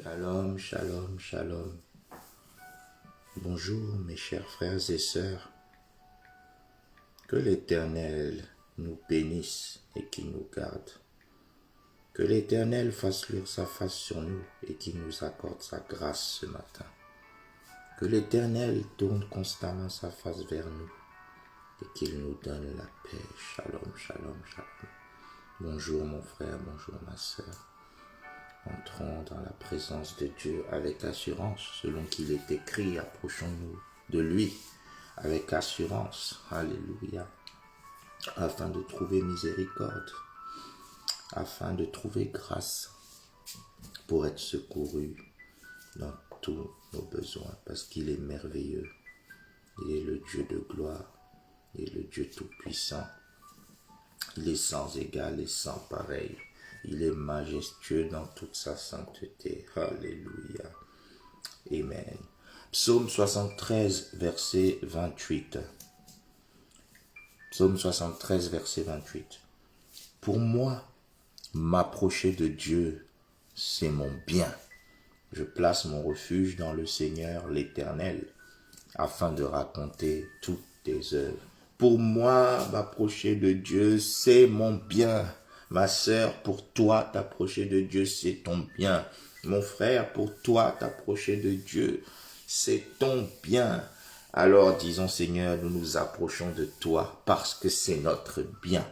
Shalom, shalom, shalom. Bonjour mes chers frères et sœurs. Que l'Éternel nous bénisse et qu'il nous garde. Que l'Éternel fasse luire sa face sur nous et qu'il nous accorde sa grâce ce matin. Que l'Éternel tourne constamment sa face vers nous et qu'il nous donne la paix. Shalom, shalom, shalom. Bonjour mon frère, bonjour ma sœur. Entrons dans la présence de Dieu avec assurance, selon qu'il est écrit, approchons-nous de lui avec assurance, alléluia, afin de trouver miséricorde, afin de trouver grâce pour être secouru dans tous nos besoins, parce qu'il est merveilleux, il est le Dieu de gloire, il est le Dieu tout-puissant, il est sans égal et sans pareil. Il est majestueux dans toute sa sainteté. Alléluia. Amen. Psaume 73, verset 28. Psaume 73, verset 28. Pour moi, m'approcher de Dieu, c'est mon bien. Je place mon refuge dans le Seigneur l'Éternel, afin de raconter toutes tes œuvres. Pour moi, m'approcher de Dieu, c'est mon bien. Ma sœur, pour toi, t'approcher de Dieu, c'est ton bien. Mon frère, pour toi, t'approcher de Dieu, c'est ton bien. Alors disons, Seigneur, nous nous approchons de toi parce que c'est notre bien.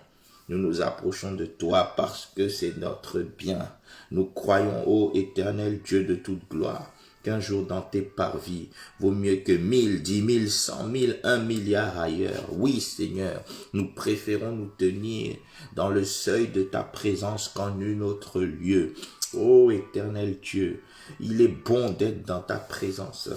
Nous nous approchons de toi parce que c'est notre bien. Nous croyons, ô Éternel Dieu de toute gloire, qu'un jour dans tes parvis vaut mieux que 1000, 10 000, 100 000, 1 milliard ailleurs. Oui, Seigneur, nous préférons nous tenir dans le seuil de ta présence qu'en nul autre lieu. Ô Éternel Dieu, il est bon d'être dans ta présence.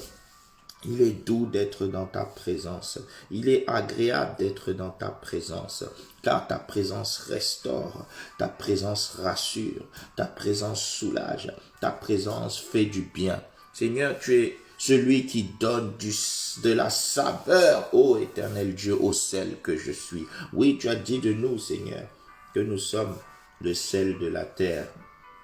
Il est doux d'être dans ta présence. Il est agréable d'être dans ta présence. Car ta présence restaure, ta présence rassure, ta présence soulage, ta présence fait du bien. Seigneur, tu es celui qui donne de la saveur, ô Éternel Dieu, au sel que je suis. Oui, tu as dit de nous, Seigneur, que nous sommes le sel de la terre.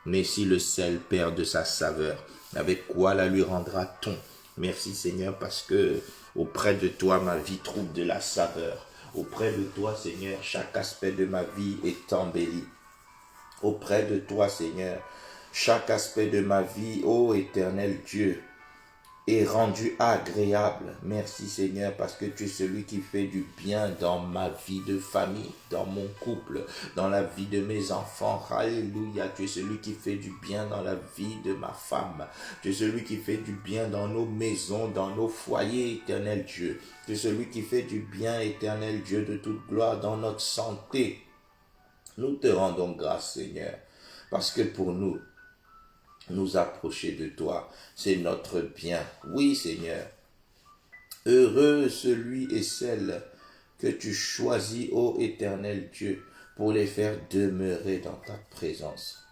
Mais si le sel perd de sa saveur, avec quoi la lui rendra-t-on? Merci Seigneur, parce que auprès de toi, ma vie trouve de la saveur. Auprès de toi, Seigneur, chaque aspect de ma vie est embelli. Auprès de toi, Seigneur, chaque aspect de ma vie, ô Éternel Dieu, est rendu agréable. Merci Seigneur, parce que tu es celui qui fait du bien dans ma vie de famille, dans mon couple, dans la vie de mes enfants. Alléluia, tu es celui qui fait du bien dans la vie de ma femme. Tu es celui qui fait du bien dans nos maisons, dans nos foyers, Éternel Dieu. Tu es celui qui fait du bien, Éternel Dieu de toute gloire, dans notre santé. Nous te rendons grâce, Seigneur, parce que pour nous approcher de toi, c'est notre bien. Oui, Seigneur. Heureux celui et celle que tu choisis, ô Éternel Dieu, pour les faire demeurer dans ta présence.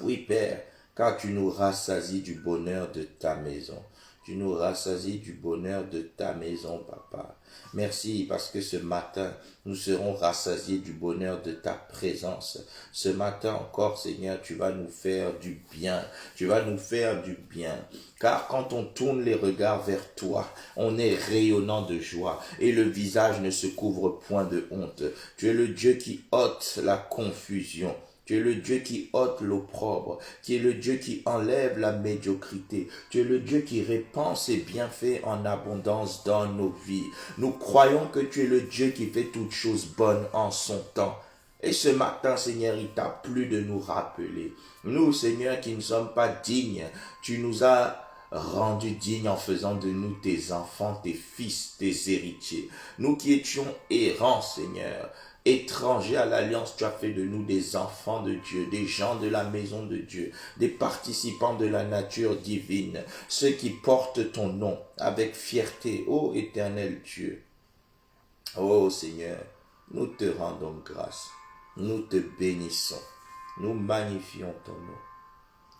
Oui, Père, car tu nous rassasies du bonheur de ta maison. Tu nous rassasies du bonheur de ta maison, Papa. Merci parce que ce matin, nous serons rassasiés du bonheur de ta présence. Ce matin encore, Seigneur, tu vas nous faire du bien. Tu vas nous faire du bien. Car quand on tourne les regards vers toi, on est rayonnant de joie et le visage ne se couvre point de honte. Tu es le Dieu qui ôte la confusion. Tu es le Dieu qui ôte l'opprobre, qui est le Dieu qui enlève la médiocrité. Tu es le Dieu qui répand ses bienfaits en abondance dans nos vies. Nous croyons que tu es le Dieu qui fait toutes choses bonnes en son temps. Et ce matin, Seigneur, il t'a plu de nous rappeler. Nous, Seigneur, qui ne sommes pas dignes, tu nous as rendus dignes en faisant de nous tes enfants, tes fils, tes héritiers. Nous qui étions errants, Seigneur, étrangers à l'alliance, tu as fait de nous des enfants de Dieu, des gens de la maison de Dieu, des participants de la nature divine, ceux qui portent ton nom avec fierté, ô Éternel Dieu. Ô Seigneur, nous te rendons grâce, nous te bénissons, nous magnifions ton nom.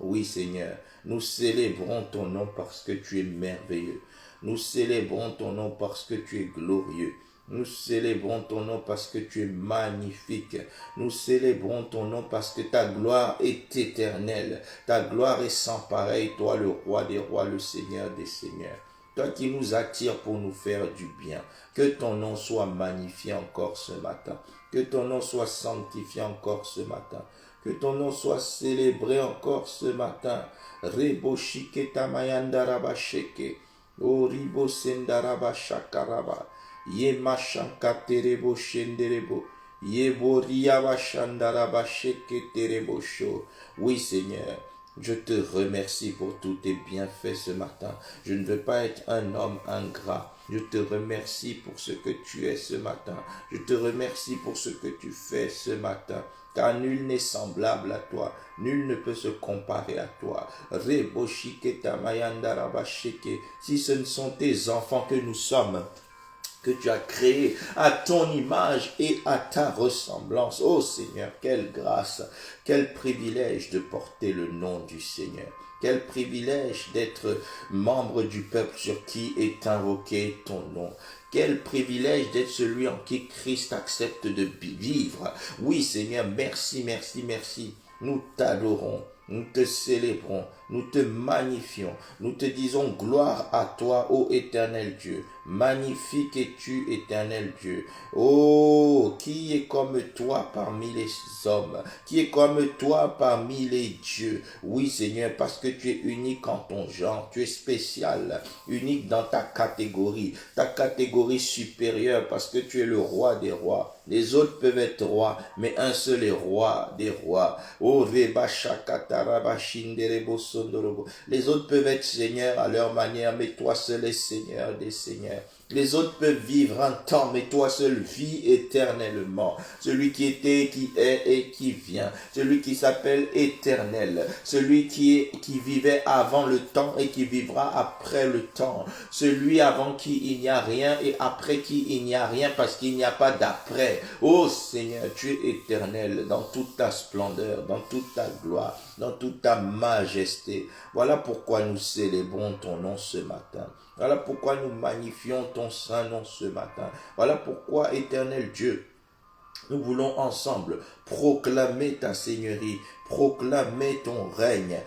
Oui Seigneur, nous célébrons ton nom parce que tu es merveilleux. Nous célébrons ton nom parce que tu es glorieux. Nous célébrons ton nom parce que tu es magnifique. Nous célébrons ton nom parce que ta gloire est éternelle. Ta gloire est sans pareil, toi le roi des rois, le Seigneur des seigneurs. Toi qui nous attires pour nous faire du bien. Que ton nom soit magnifié encore ce matin. Que ton nom soit sanctifié encore ce matin. Que ton nom soit célébré encore ce matin. Rebo shiketa mayandaraba sheke. Oribo sendaraba shakaraba. Ye mashanka terebo shenderebo. Ye boriaba shandaraba sheke terebo sho. Oui Seigneur. Je te remercie pour tous tes bienfaits ce matin. Je ne veux pas être un homme ingrat. Je te remercie pour ce que tu es ce matin. Je te remercie pour ce que tu fais ce matin. Car nul n'est semblable à toi. Nul ne peut se comparer à toi. Si ce ne sont tes enfants que nous sommes, que tu as créé à ton image et à ta ressemblance. Oh Seigneur, quelle grâce, quel privilège de porter le nom du Seigneur. Quel privilège d'être membre du peuple sur qui est invoqué ton nom. Quel privilège d'être celui en qui Christ accepte de vivre. Oui Seigneur, merci, merci, merci. Nous t'adorons. Nous te célébrons, nous te magnifions, nous te disons gloire à toi, ô éternel Dieu. Magnifique es-tu, éternel Dieu. Oh, qui est comme toi parmi les hommes? Qui est comme toi parmi les dieux? Oui, Seigneur, parce que tu es unique en ton genre, tu es spécial, unique dans ta catégorie supérieure, parce que tu es le roi des rois. Les autres peuvent être rois, mais un seul est roi des rois. Oh, les autres peuvent être seigneurs à leur manière, mais toi seul es Seigneur des seigneurs. Les autres peuvent vivre un temps, mais toi seul vis éternellement. Celui qui était, qui est et qui vient. Celui qui s'appelle éternel. Celui qui vivait avant le temps et qui vivra après le temps. Celui avant qui il n'y a rien et après qui il n'y a rien parce qu'il n'y a pas d'après. Oh Seigneur, tu es éternel dans toute ta splendeur, dans toute ta gloire, dans toute ta majesté. Voilà pourquoi nous célébrons ton nom ce matin. Voilà pourquoi nous magnifions ton saint nom ce matin. Voilà pourquoi, éternel Dieu, nous voulons ensemble proclamer ta seigneurie, proclamer ton règne.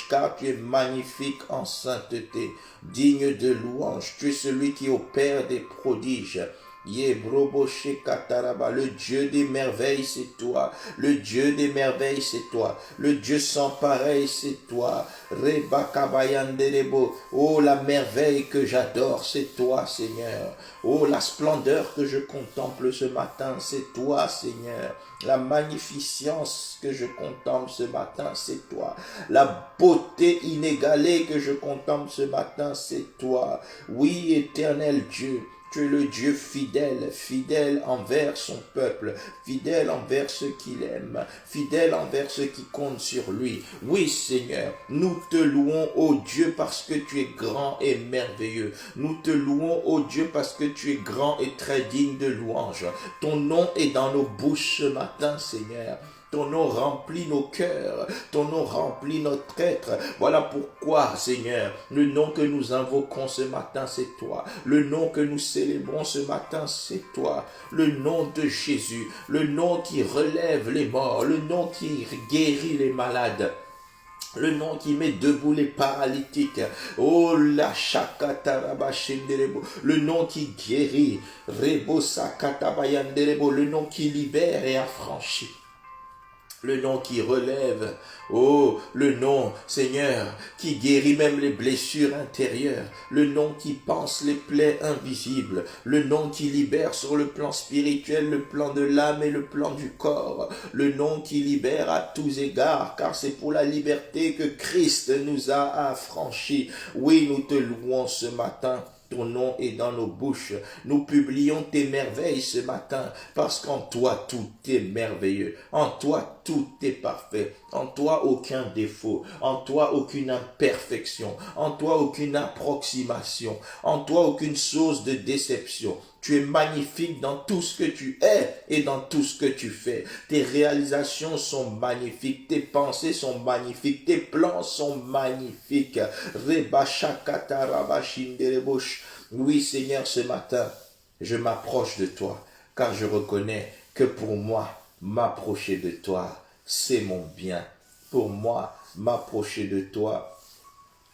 Car tu es magnifique en sainteté, digne de louange. Tu es celui qui opère des prodiges. Le Dieu des merveilles, c'est toi. Le Dieu des merveilles, c'est toi. Le Dieu sans pareil, c'est toi. Oh, la merveille que j'adore, c'est toi, Seigneur. Oh, la splendeur que je contemple ce matin, c'est toi, Seigneur. La magnificence que je contemple ce matin, c'est toi. La beauté inégalée que je contemple ce matin, c'est toi. Oui, éternel Dieu. Tu es le Dieu fidèle, fidèle envers son peuple, fidèle envers ceux qu'il aime, fidèle envers ceux qui comptent sur lui. Oui, Seigneur, nous te louons, ô Dieu, parce que tu es grand et merveilleux. Nous te louons, ô Dieu, parce que tu es grand et très digne de louange. Ton nom est dans nos bouches ce matin, Seigneur. Ton nom remplit nos cœurs, ton nom remplit notre être. Voilà pourquoi, Seigneur, le nom que nous invoquons ce matin, c'est toi. Le nom que nous célébrons ce matin, c'est toi. Le nom de Jésus, le nom qui relève les morts, le nom qui guérit les malades. Le nom qui met debout les paralytiques. Oh la shakataraba shenderebo. Le nom qui guérit. Rebo sakatabayanderebo. Le nom qui libère et affranchit. Le nom qui relève, oh, le nom, Seigneur, qui guérit même les blessures intérieures, le nom qui panse les plaies invisibles, le nom qui libère sur le plan spirituel, le plan de l'âme et le plan du corps, le nom qui libère à tous égards, car c'est pour la liberté que Christ nous a affranchis. Oui, nous te louons ce matin. Ton nom est dans nos bouches. Nous publions tes merveilles ce matin parce qu'en toi tout est merveilleux. En toi tout est parfait. En toi aucun défaut. En toi aucune imperfection. En toi aucune approximation. En toi aucune source de déception. Tu es magnifique dans tout ce que tu es et dans tout ce que tu fais. Tes réalisations sont magnifiques. Tes pensées sont magnifiques. Tes plans sont magnifiques. Oui, Seigneur, ce matin, je m'approche de toi, car je reconnais que pour moi, m'approcher de toi, c'est mon bien. Pour moi, m'approcher de toi,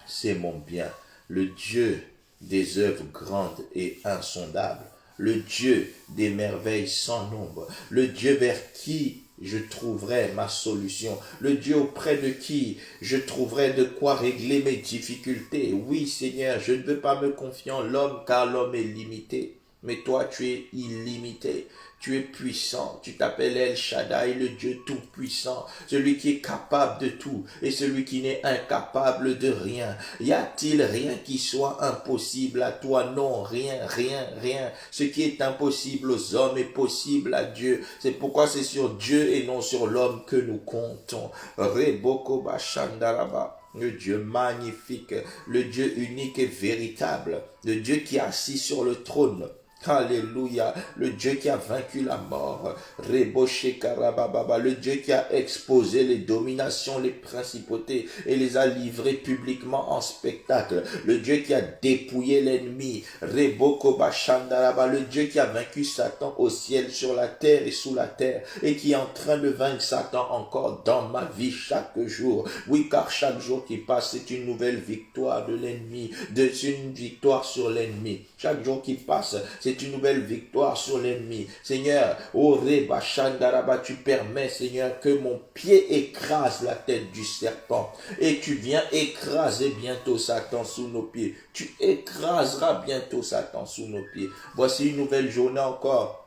c'est mon bien. Le Dieu des œuvres grandes et insondables, le Dieu des merveilles sans nombre, le Dieu vers qui je trouverai ma solution, le Dieu auprès de qui je trouverai de quoi régler mes difficultés. Oui, Seigneur, je ne veux pas me confier en l'homme, car l'homme est limité. Mais toi, tu es illimité, tu es puissant, tu t'appelles El Shaddai, le Dieu tout-puissant, celui qui est capable de tout et celui qui n'est incapable de rien. Y a-t-il rien qui soit impossible à toi? Non, rien, rien, rien. Ce qui est impossible aux hommes est possible à Dieu. C'est pourquoi c'est sur Dieu et non sur l'homme que nous comptons. Reboko Bashandaraba. Le Dieu magnifique, le Dieu unique et véritable, le Dieu qui est assis sur le trône. Alléluia, le Dieu qui a vaincu la mort, Reboshe Karabababa, le Dieu qui a exposé les dominations, les principautés et les a livrées publiquement en spectacle, le Dieu qui a dépouillé l'ennemi, Reboko Bashandaraba, le Dieu qui a vaincu Satan au ciel, sur la terre et sous la terre, et qui est en train de vaincre Satan encore dans ma vie chaque jour. Oui, car chaque jour qui passe, c'est une nouvelle victoire de l'ennemi, c'est une victoire sur l'ennemi. Chaque jour qui passe, c'est une nouvelle victoire sur l'ennemi. Seigneur, tu permets, Seigneur, que mon pied écrase la tête du serpent. Et tu viens écraser bientôt Satan sous nos pieds. Tu écraseras bientôt Satan sous nos pieds. Voici une nouvelle journée encore,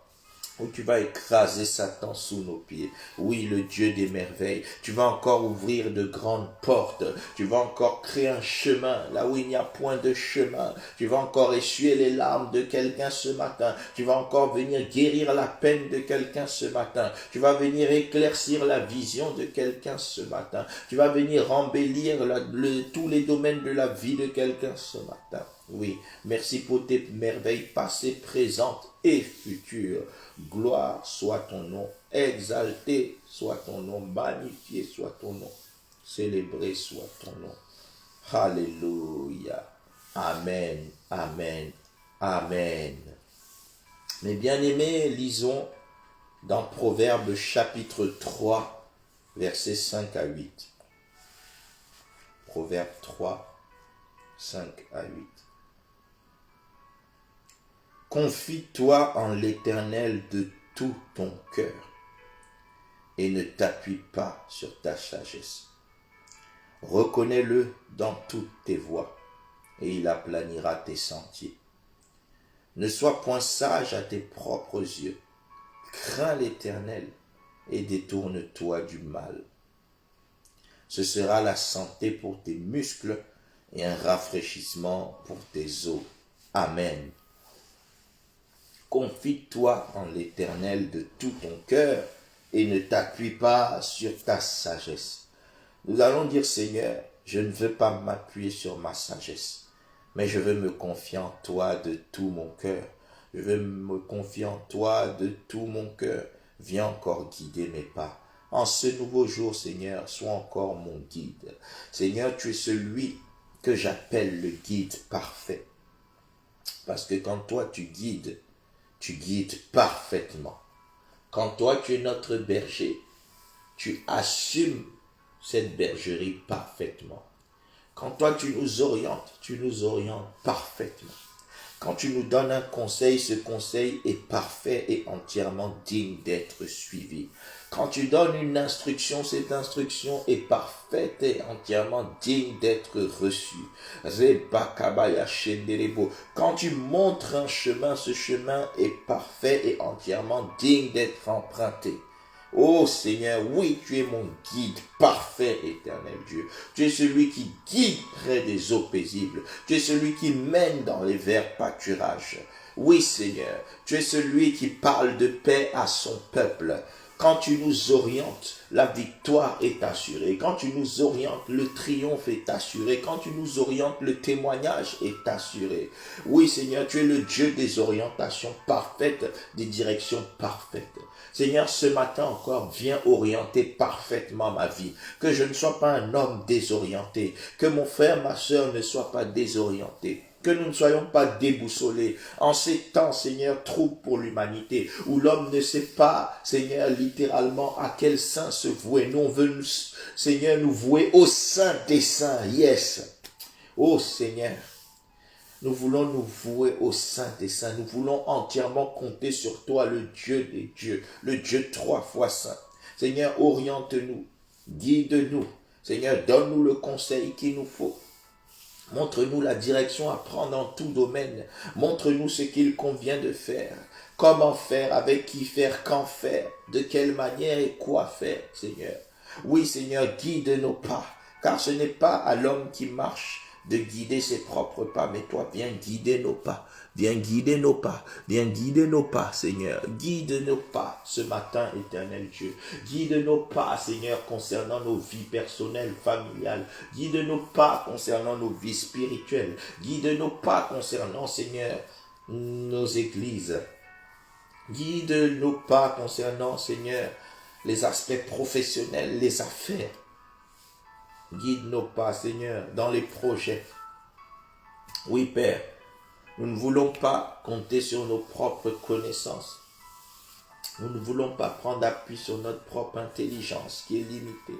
où tu vas écraser Satan sous nos pieds. Oui, le Dieu des merveilles. Tu vas encore ouvrir de grandes portes. Tu vas encore créer un chemin là où il n'y a point de chemin. Tu vas encore essuyer les larmes de quelqu'un ce matin. Tu vas encore venir guérir la peine de quelqu'un ce matin. Tu vas venir éclaircir la vision de quelqu'un ce matin. Tu vas venir embellir tous les domaines de la vie de quelqu'un ce matin. Oui, merci pour tes merveilles passées, présentes et futures. Gloire soit ton nom, exalté soit ton nom, magnifié soit ton nom, célébré soit ton nom. Alléluia. Amen, amen, amen. Mes bien-aimés, lisons dans Proverbes chapitre 3, versets 5 à 8. Proverbes 3, 5 à 8. Confie-toi en l'Éternel de tout ton cœur et ne t'appuie pas sur ta sagesse. Reconnais-le dans toutes tes voies et il aplanira tes sentiers. Ne sois point sage à tes propres yeux. Crains l'Éternel et détourne-toi du mal. Ce sera la santé pour tes muscles et un rafraîchissement pour tes os. Amen. Confie-toi en l'Éternel de tout ton cœur et ne t'appuie pas sur ta sagesse. Nous allons dire, Seigneur, je ne veux pas m'appuyer sur ma sagesse, mais je veux me confier en toi de tout mon cœur. Je veux me confier en toi de tout mon cœur. Viens encore guider mes pas. En ce nouveau jour, Seigneur, sois encore mon guide. Seigneur, tu es celui que j'appelle le guide parfait. Parce que quand toi tu guides parfaitement. Quand toi tu es notre berger, tu assumes cette bergerie parfaitement. Quand toi tu nous orientes parfaitement. Quand tu nous donnes un conseil, ce conseil est parfait et entièrement digne d'être suivi. Quand tu donnes une instruction, cette instruction est parfaite et entièrement digne d'être reçue. Quand tu montres un chemin, ce chemin est parfait et entièrement digne d'être emprunté. Oh Seigneur, oui, tu es mon guide parfait, éternel Dieu. Tu es celui qui guide près des eaux paisibles. Tu es celui qui mène dans les verts pâturages. Oui Seigneur, tu es celui qui parle de paix à son peuple. Quand tu nous orientes, la victoire est assurée. Quand tu nous orientes, le triomphe est assuré. Quand tu nous orientes, le témoignage est assuré. Oui, Seigneur, tu es le Dieu des orientations parfaites, des directions parfaites. Seigneur, ce matin encore, viens orienter parfaitement ma vie. Que je ne sois pas un homme désorienté. Que mon frère, ma soeur ne soient pas désorientés. Que nous ne soyons pas déboussolés en ces temps, Seigneur, troubles pour l'humanité, où l'homme ne sait pas, Seigneur, littéralement à quel saint se vouer. Nous, on veut, Seigneur, nous vouer au Saint des Saints. Yes. Oh Seigneur, nous voulons nous vouer au Saint des Saints. Nous voulons entièrement compter sur toi, le Dieu des dieux, le Dieu 3 fois saint. Seigneur, oriente-nous, guide-nous. Seigneur, donne-nous le conseil qu'il nous faut. Montre-nous la direction à prendre en tout domaine. Montre-nous ce qu'il convient de faire. Comment faire, avec qui faire, quand faire, de quelle manière et quoi faire, Seigneur. Oui, Seigneur, guide nos pas, car ce n'est pas à l'homme qui marche de guider ses propres pas, mais toi, viens guider nos pas. Viens guider nos pas, viens guider nos pas, Seigneur. Guide nos pas ce matin, éternel Dieu. Guide nos pas, Seigneur, concernant nos vies personnelles, familiales. Guide nos pas concernant nos vies spirituelles. Guide nos pas concernant, Seigneur, nos églises. Guide nos pas concernant, Seigneur, les aspects professionnels, les affaires. Guide nos pas, Seigneur, dans les projets. Oui, Père. Nous ne voulons pas compter sur nos propres connaissances. Nous ne voulons pas prendre appui sur notre propre intelligence qui est limitée.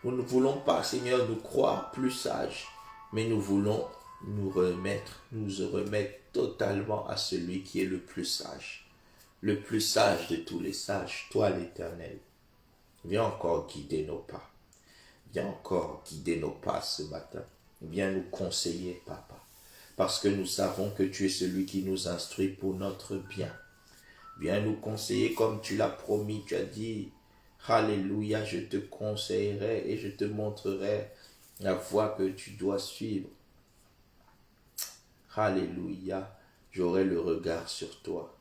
Nous ne voulons pas, Seigneur, nous croire plus sages, mais nous voulons nous remettre totalement à celui qui est le plus sage de tous les sages, toi l'Éternel. Viens encore guider nos pas. Viens encore guider nos pas ce matin. Viens nous conseiller, Papa. Parce que nous savons que tu es celui qui nous instruit pour notre bien. Viens nous conseiller comme tu l'as promis. Tu as dit, Alléluia, je te conseillerai et je te montrerai la voie que tu dois suivre. Alléluia, j'aurai le regard sur toi.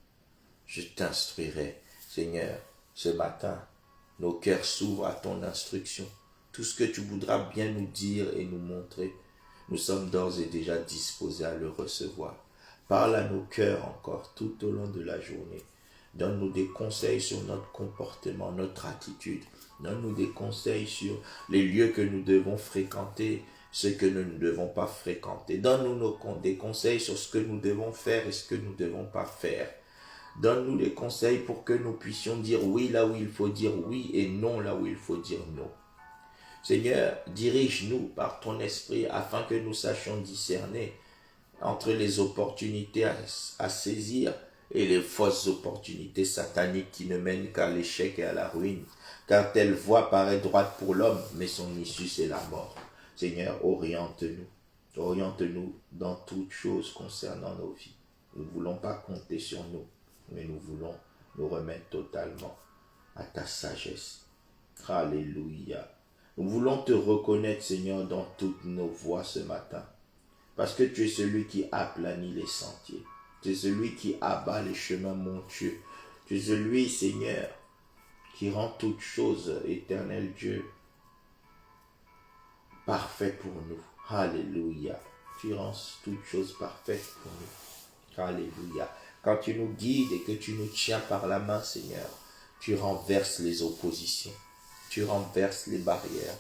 Je t'instruirai. Seigneur, ce matin, nos cœurs s'ouvrent à ton instruction. Tout ce que tu voudras bien nous dire et nous montrer, nous sommes d'ores et déjà disposés à le recevoir. Parle à nos cœurs encore tout au long de la journée. Donne-nous des conseils sur notre comportement, notre attitude. Donne-nous des conseils sur les lieux que nous devons fréquenter, ce que nous ne devons pas fréquenter. Donne-nous des conseils sur ce que nous devons faire et ce que nous ne devons pas faire. Donne-nous des conseils pour que nous puissions dire oui là où il faut dire oui et non là où il faut dire non. Seigneur, dirige-nous par ton esprit afin que nous sachions discerner entre les opportunités à saisir et les fausses opportunités sataniques qui ne mènent qu'à l'échec et à la ruine. Car telle voie paraît droite pour l'homme, mais son issue c'est la mort. Seigneur, oriente-nous. Oriente-nous dans toutes choses concernant nos vies. Nous ne voulons pas compter sur nous, mais nous voulons nous remettre totalement à ta sagesse. Alléluia. Nous voulons te reconnaître, Seigneur, dans toutes nos voies ce matin. Parce que tu es celui qui aplanit les sentiers. Tu es celui qui abat les chemins montueux. Tu es celui, Seigneur, qui rend toutes choses, éternel Dieu, parfait pour nous. Alléluia. Tu rends toutes choses parfaites pour nous. Alléluia. Quand tu nous guides et que tu nous tiens par la main, Seigneur, tu renverses les oppositions. Tu renverses les barrières.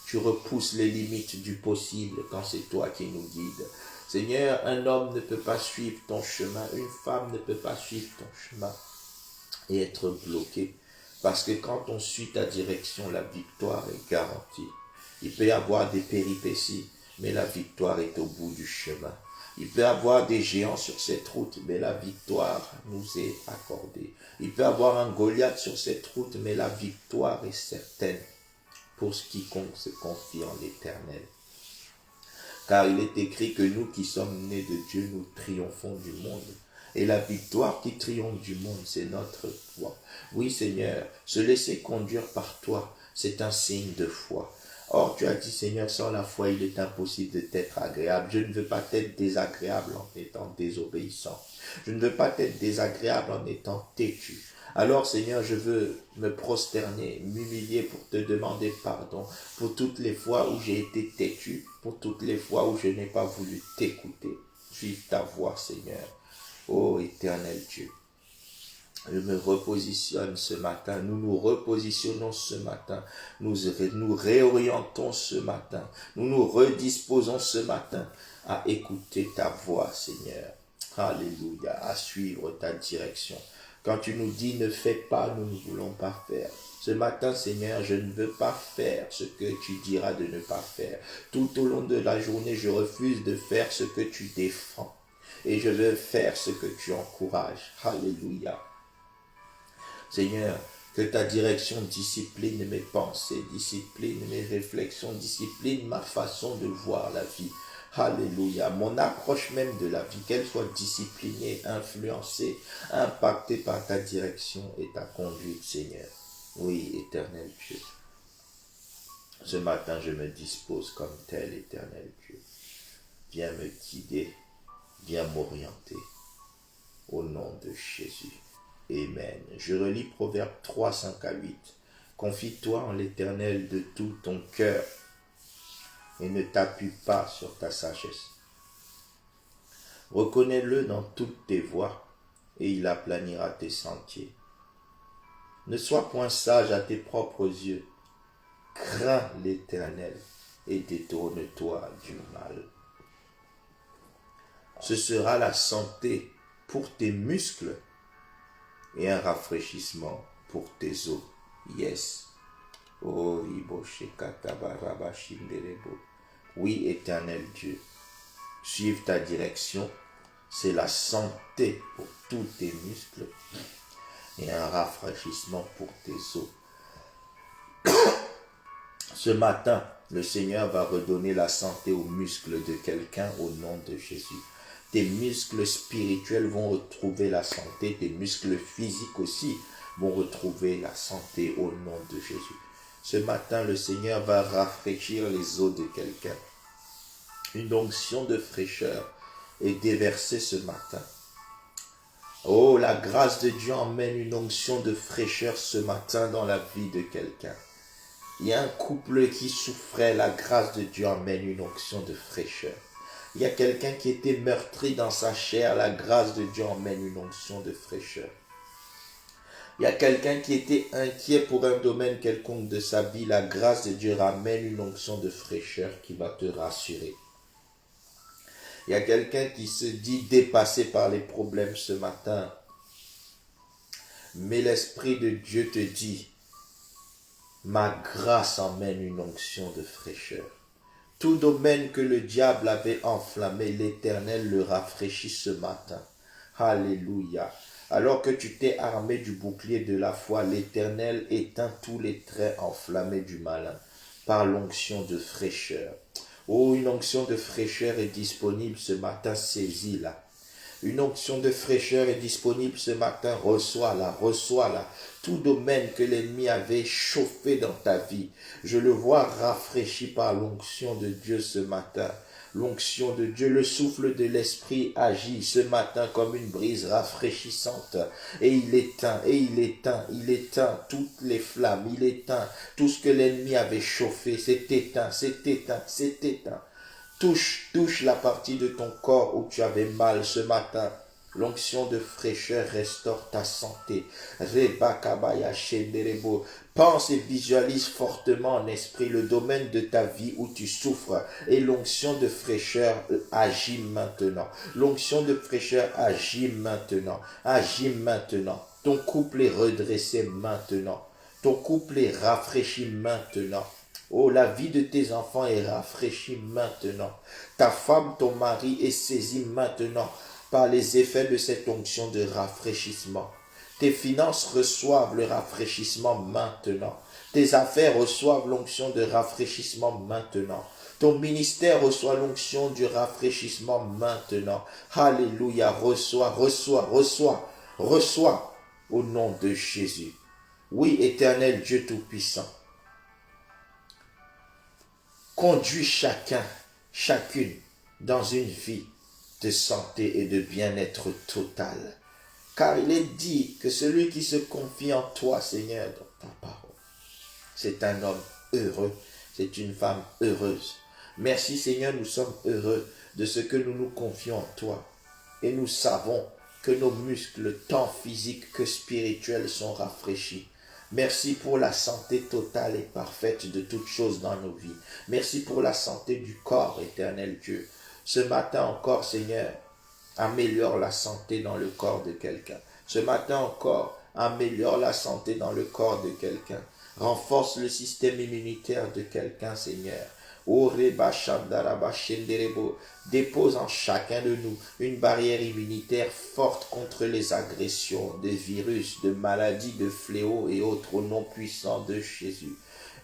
Tu repousses les limites du possible quand c'est toi qui nous guides. Seigneur, un homme ne peut pas suivre ton chemin. Une femme ne peut pas suivre ton chemin et être bloqué. Parce que quand on suit ta direction, la victoire est garantie. Il peut y avoir des péripéties, mais la victoire est au bout du chemin. Il peut y avoir des géants sur cette route, mais la victoire nous est accordée. Il peut y avoir un Goliath sur cette route, mais la victoire est certaine pour ce quiconque se confie en l'Éternel. Car il est écrit que nous qui sommes nés de Dieu, nous triomphons du monde. Et la victoire qui triomphe du monde, c'est notre foi. Oui, Seigneur, se laisser conduire par toi, c'est un signe de foi. Or, tu as dit, Seigneur, sans la foi, il est impossible de t'être agréable. Je ne veux pas être désagréable en étant désobéissant. Je ne veux pas être désagréable en étant têtu. Alors, Seigneur, je veux me prosterner, m'humilier pour te demander pardon pour toutes les fois où j'ai été têtu, pour toutes les fois où je n'ai pas voulu t'écouter. Suive ta voix, Seigneur. Ô éternel Dieu. Je me repositionne ce matin, nous nous repositionnons ce matin, nous réorientons ce matin, nous nous redisposons ce matin à écouter ta voix, Seigneur. Alléluia, à suivre ta direction. Quand tu nous dis ne fais pas, nous ne voulons pas faire. Ce matin, Seigneur, je ne veux pas faire ce que tu diras de ne pas faire. Tout au long de la journée, je refuse de faire ce que tu défends. Et je veux faire ce que tu encourages. Alléluia. Seigneur, que ta direction discipline mes pensées, discipline mes réflexions, discipline ma façon de voir la vie. Alléluia. Mon approche même de la vie, qu'elle soit disciplinée, influencée, impactée par ta direction et ta conduite, Seigneur. Oui, éternel Dieu. Ce matin, je me dispose comme tel, éternel Dieu. Viens me guider, viens m'orienter. Au nom de Jésus. Amen. Je relis Proverbe 3, 5 à 8. Confie-toi en l'Éternel de tout ton cœur et ne t'appuie pas sur ta sagesse. Reconnais-le dans toutes tes voies et il aplanira tes sentiers. Ne sois point sage à tes propres yeux. Crains l'Éternel et détourne-toi du mal. Ce sera la santé pour tes muscles et un rafraîchissement pour tes os. Yes. Oh, oui, éternel Dieu, suivre ta direction, c'est la santé pour tous tes muscles et un rafraîchissement pour tes os. Ce matin, le Seigneur va redonner la santé aux muscles de quelqu'un au nom de Jésus. Tes muscles spirituels vont retrouver la santé, tes muscles physiques aussi vont retrouver la santé au nom de Jésus. Ce matin, le Seigneur va rafraîchir les os de quelqu'un. Une onction de fraîcheur est déversée ce matin. Oh, la grâce de Dieu emmène une onction de fraîcheur ce matin dans la vie de quelqu'un. Il y a un couple qui souffrait, la grâce de Dieu emmène une onction de fraîcheur. Il y a quelqu'un qui était meurtri dans sa chair, la grâce de Dieu emmène une onction de fraîcheur. Il y a quelqu'un qui était inquiet pour un domaine quelconque de sa vie, la grâce de Dieu ramène une onction de fraîcheur qui va te rassurer. Il y a quelqu'un qui se dit dépassé par les problèmes ce matin, mais l'Esprit de Dieu te dit, ma grâce emmène une onction de fraîcheur. Tout domaine que le diable avait enflammé, l'Éternel le rafraîchit ce matin. Alléluia. Alors que tu t'es armé du bouclier de la foi, l'Éternel éteint tous les traits enflammés du malin par l'onction de fraîcheur. Oh, une onction de fraîcheur est disponible ce matin, saisis-la. Une onction de fraîcheur est disponible ce matin, reçois-la, reçois-la. Tout domaine que l'ennemi avait chauffé dans ta vie, je le vois rafraîchi par l'onction de Dieu ce matin. L'onction de Dieu, le souffle de l'Esprit agit ce matin comme une brise rafraîchissante. Et il éteint toutes les flammes, il éteint tout ce que l'ennemi avait chauffé. C'est éteint, c'est éteint, c'est éteint. Touche la partie de ton corps où tu avais mal ce matin. L'onction de fraîcheur restaure ta santé. Pense et visualise fortement en esprit le domaine de ta vie où tu souffres. Et l'onction de fraîcheur agit maintenant. L'onction de fraîcheur agit maintenant. Agit maintenant. Ton couple est redressé maintenant. Ton couple est rafraîchi maintenant. Oh, la vie de tes enfants est rafraîchie maintenant. Ta femme, ton mari est saisi maintenant par les effets de cette onction de rafraîchissement. Tes finances reçoivent le rafraîchissement maintenant. Tes affaires reçoivent l'onction de rafraîchissement maintenant. Ton ministère reçoit l'onction du rafraîchissement maintenant. Alléluia, reçois au nom de Jésus. Oui, éternel Dieu Tout-Puissant. Conduis chacune dans une vie de santé et de bien-être total. Car il est dit que celui qui se confie en toi, Seigneur, dans ta parole, c'est un homme heureux, c'est une femme heureuse. Merci Seigneur, nous sommes heureux de ce que nous nous confions en toi. Et nous savons que nos muscles, tant physiques que spirituels, sont rafraîchis. Merci pour la santé totale et parfaite de toutes choses dans nos vies. Merci pour la santé du corps, éternel Dieu. Ce matin encore, Seigneur, améliore la santé dans le corps de quelqu'un. Ce matin encore, améliore la santé dans le corps de quelqu'un. Renforce le système immunitaire de quelqu'un, Seigneur. Dépose en chacun de nous une barrière immunitaire forte contre les agressions de virus, de maladies, de fléaux et autres au nom puissant de Jésus.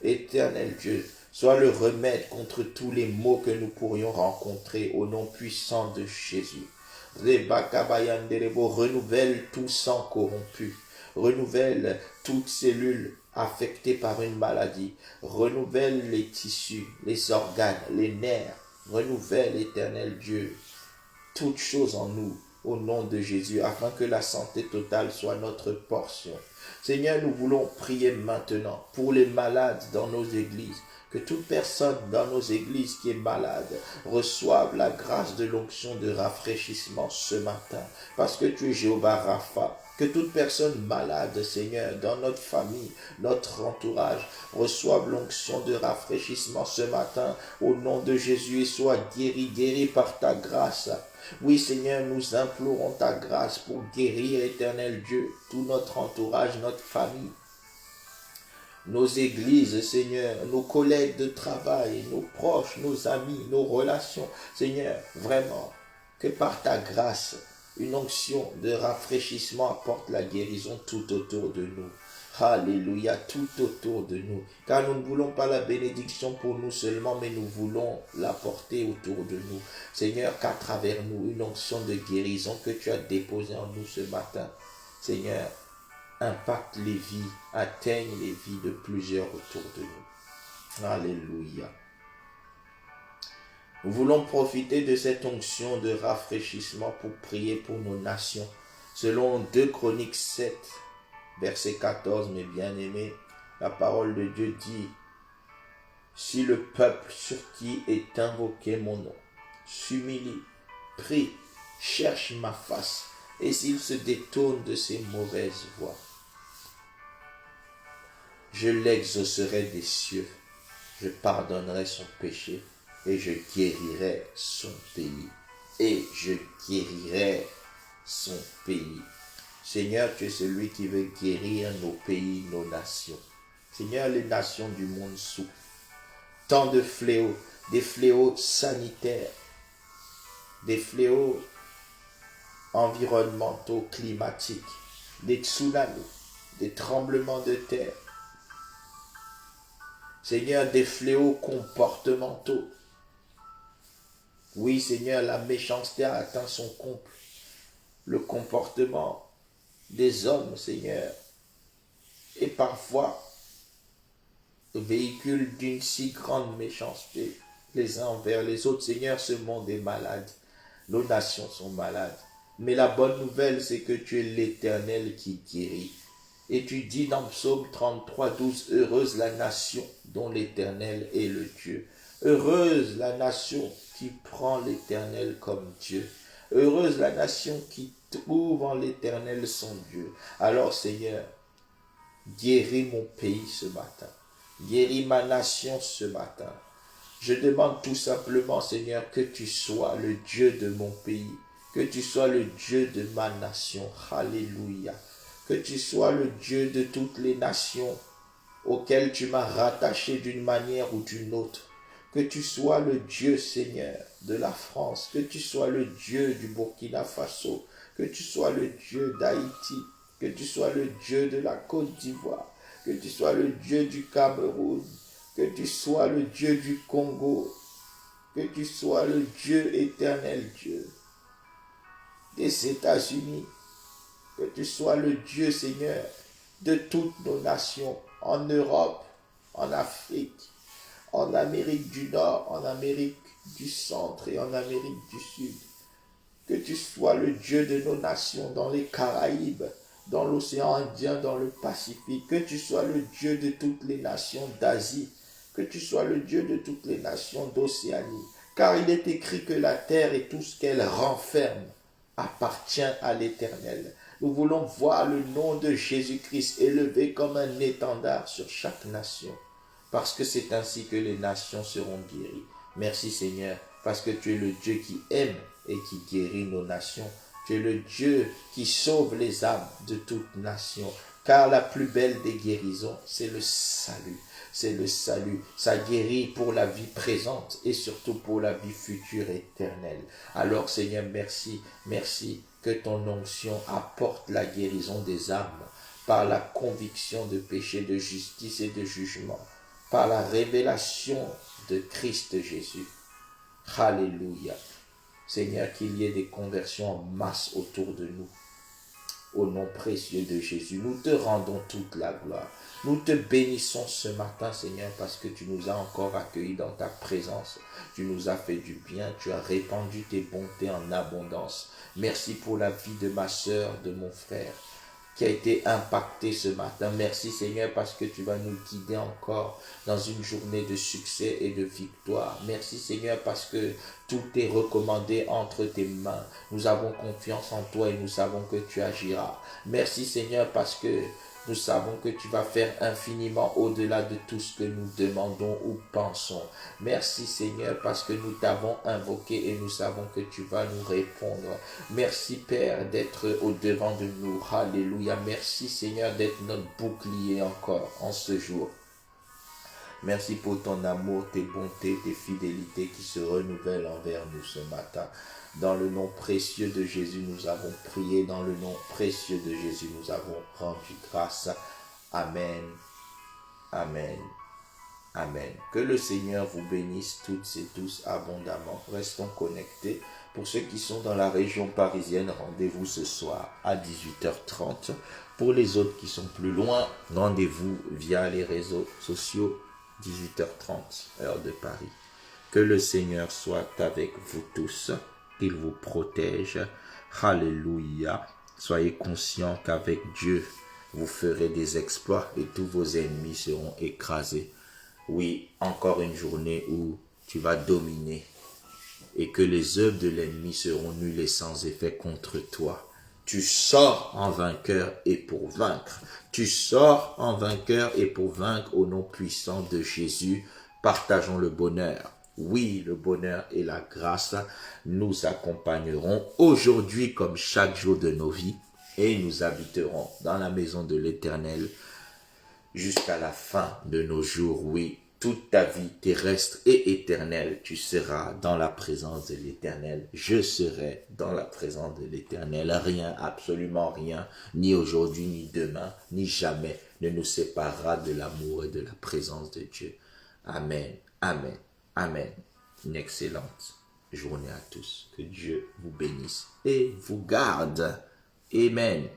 Éternel Dieu, sois le remède contre tous les maux que nous pourrions rencontrer au nom puissant de Jésus. Renouvelle tout sang corrompu. Renouvelle toute cellule affectée par une maladie. Renouvelle les tissus, les organes, les nerfs. Renouvelle, éternel Dieu, toutes choses en nous, au nom de Jésus, afin que la santé totale soit notre portion. Seigneur, nous voulons prier maintenant pour les malades dans nos églises. Que toute personne dans nos églises qui est malade reçoive la grâce de l'onction de rafraîchissement ce matin. Parce que tu es Jéhovah Rapha. Que toute personne malade, Seigneur, dans notre famille, notre entourage, reçoive l'onction de rafraîchissement ce matin au nom de Jésus et soit guéri par ta grâce. Oui, Seigneur, nous implorons ta grâce pour guérir, éternel Dieu, tout notre entourage, notre famille, nos églises, Seigneur, nos collègues de travail, nos proches, nos amis, nos relations. Seigneur, vraiment, que par ta grâce, une onction de rafraîchissement apporte la guérison tout autour de nous. Alléluia, tout autour de nous. Car nous ne voulons pas la bénédiction pour nous seulement, mais nous voulons l'apporter autour de nous. Seigneur, qu'à travers nous, une onction de guérison que tu as déposée en nous ce matin, Seigneur, impacte les vies, atteigne les vies de plusieurs autour de nous. Alléluia. Nous voulons profiter de cette onction de rafraîchissement pour prier pour nos nations. Selon 2 Chroniques 7, verset 14, mes bien-aimés, la parole de Dieu dit: si le peuple sur qui est invoqué mon nom s'humilie, prie, cherche ma face, et s'il se détourne de ses mauvaises voies, je l'exaucerai des cieux, je pardonnerai son péché, et je guérirai son pays. Et je guérirai son pays. Seigneur, tu es celui qui veut guérir nos pays, nos nations. Seigneur, les nations du monde souffrent. Tant de fléaux, des fléaux sanitaires, des fléaux environnementaux, climatiques, des tsunamis, des tremblements de terre. Seigneur, des fléaux comportementaux. Oui, Seigneur, la méchanceté a atteint son comble. Le comportement des hommes, Seigneur, est parfois le véhicule d'une si grande méchanceté les uns envers les autres. Seigneur, ce monde est malade. Nos nations sont malades. Mais la bonne nouvelle, c'est que tu es l'Éternel qui guérit. Et tu dis dans Psaume 33, 12, « Heureuse la nation dont l'Éternel est le Dieu. » Heureuse la nation qui prend l'Éternel comme Dieu. Heureuse la nation qui trouve en l'Éternel son Dieu. Alors Seigneur, guéris mon pays ce matin. Guéris ma nation ce matin. Je demande tout simplement, Seigneur, que tu sois le Dieu de mon pays. Que tu sois le Dieu de ma nation. Alléluia. Que tu sois le Dieu de toutes les nations auxquelles tu m'as rattaché d'une manière ou d'une autre. Que tu sois le Dieu, Seigneur, de la France. Que tu sois le Dieu du Burkina Faso. Que tu sois le Dieu d'Haïti. Que tu sois le Dieu de la Côte d'Ivoire. Que tu sois le Dieu du Cameroun. Que tu sois le Dieu du Congo. Que tu sois le Dieu éternel Dieu des États-Unis. Que tu sois le Dieu, Seigneur, de toutes nos nations, en Europe, en Afrique, en Amérique du Nord, en Amérique du Centre et en Amérique du Sud. Que tu sois le Dieu de nos nations dans les Caraïbes, dans l'océan Indien, dans le Pacifique. Que tu sois le Dieu de toutes les nations d'Asie. Que tu sois le Dieu de toutes les nations d'Océanie. Car il est écrit que la terre et tout ce qu'elle renferme appartient à l'Éternel. Nous voulons voir le nom de Jésus-Christ élevé comme un étendard sur chaque nation, parce que c'est ainsi que les nations seront guéries. Merci Seigneur, parce que tu es le Dieu qui aime et qui guérit nos nations. Tu es le Dieu qui sauve les âmes de toute nation, car la plus belle des guérisons, c'est le salut. C'est le salut. Ça guérit pour la vie présente et surtout pour la vie future éternelle. Alors Seigneur, merci, merci que ton onction apporte la guérison des âmes par la conviction de péché, de justice et de jugement, par la révélation de Christ Jésus. Alléluia. Seigneur, qu'il y ait des conversions en masse autour de nous. Au nom précieux de Jésus, nous te rendons toute la gloire. Nous te bénissons ce matin, Seigneur, parce que tu nous as encore accueillis dans ta présence. Tu nous as fait du bien, tu as répandu tes bontés en abondance. Merci pour la vie de ma sœur, de mon frère, qui a été impacté ce matin. Merci Seigneur parce que tu vas nous guider encore dans une journée de succès et de victoire. Merci Seigneur parce que tout est recommandé entre tes mains. Nous avons confiance en toi et nous savons que tu agiras. Merci Seigneur parce que nous savons que tu vas faire infiniment au-delà de tout ce que nous demandons ou pensons. Merci Seigneur parce que nous t'avons invoqué et nous savons que tu vas nous répondre. Merci Père d'être au-devant de nous. Alléluia. Merci Seigneur d'être notre bouclier encore en ce jour. Merci pour ton amour, tes bontés, tes fidélités qui se renouvellent envers nous ce matin. Dans le nom précieux de Jésus, nous avons prié. Dans le nom précieux de Jésus, nous avons rendu grâce. Amen. Amen. Amen. Que le Seigneur vous bénisse toutes et tous abondamment. Restons connectés. Pour ceux qui sont dans la région parisienne, rendez-vous ce soir à 18h30. Pour les autres qui sont plus loin, rendez-vous via les réseaux sociaux 18h30, heure de Paris. Que le Seigneur soit avec vous tous. Qu'il vous protège. Alléluia. Soyez conscients qu'avec Dieu, vous ferez des exploits et tous vos ennemis seront écrasés. Oui, encore une journée où tu vas dominer et que les œuvres de l'ennemi seront nulles et sans effet contre toi. Tu sors en vainqueur et pour vaincre. Tu sors en vainqueur et pour vaincre au nom puissant de Jésus. Partageons le bonheur. Oui, le bonheur et la grâce nous accompagneront aujourd'hui comme chaque jour de nos vies et nous habiterons dans la maison de l'Éternel jusqu'à la fin de nos jours. Oui, toute ta vie terrestre et éternelle, tu seras dans la présence de l'Éternel. Je serai dans la présence de l'Éternel. Rien, absolument rien, ni aujourd'hui, ni demain, ni jamais ne nous séparera de l'amour et de la présence de Dieu. Amen, amen, amen. Une excellente journée à tous. Que Dieu vous bénisse et vous garde. Amen.